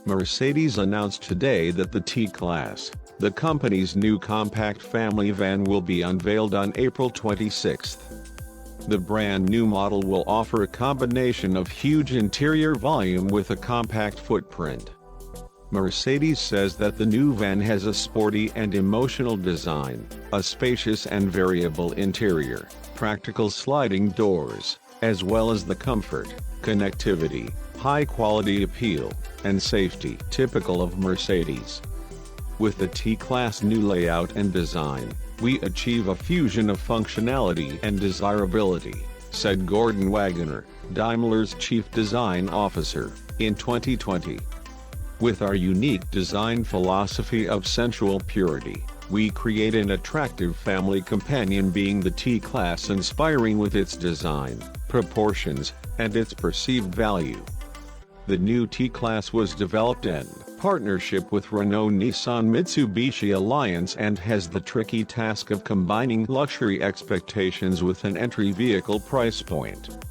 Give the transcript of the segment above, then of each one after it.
Mercedes announced today that the T-Class, the company's new compact family van, will be unveiled on April 26. The brand new model will offer a combination of huge interior volume with a compact footprint. Mercedes says that the new van has a sporty and emotional design, a spacious and variable interior, practical sliding doors, as well as the comfort, connectivity, high-quality appeal, and safety typical of Mercedes. With the T-Class new layout and design, we achieve a fusion of functionality and desirability, said Gordon Wagener, Daimler's chief design officer, in 2020. With our unique design philosophy of sensual purity, we create an attractive family companion, being the T-Class inspiring with its design, proportions, and its perceived value. The new T-Class was developed in partnership with Renault-Nissan-Mitsubishi Alliance and has the tricky task of combining luxury expectations with an entry vehicle price point.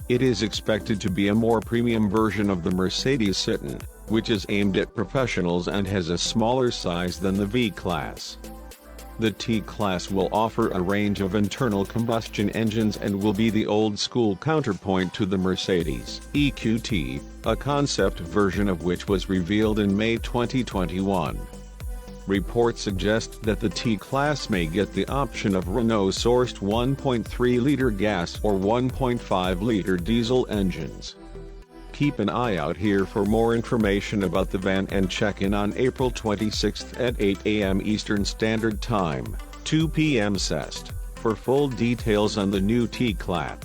It is expected to be a more premium version of the Mercedes Citan, which is aimed at professionals and has a smaller size than the V-Class. The T-Class will offer a range of internal combustion engines and will be the old-school counterpoint to the Mercedes EQT, a concept version of which was revealed in May 2021. Reports suggest that the T-Class may get the option of Renault-sourced 1.3-liter gas or 1.5-liter diesel engines. Keep an eye out here for more information about the van and check in on April 26 at 8 a.m. Eastern Standard Time, 2 p.m. CEST, for full details on the new T-Class.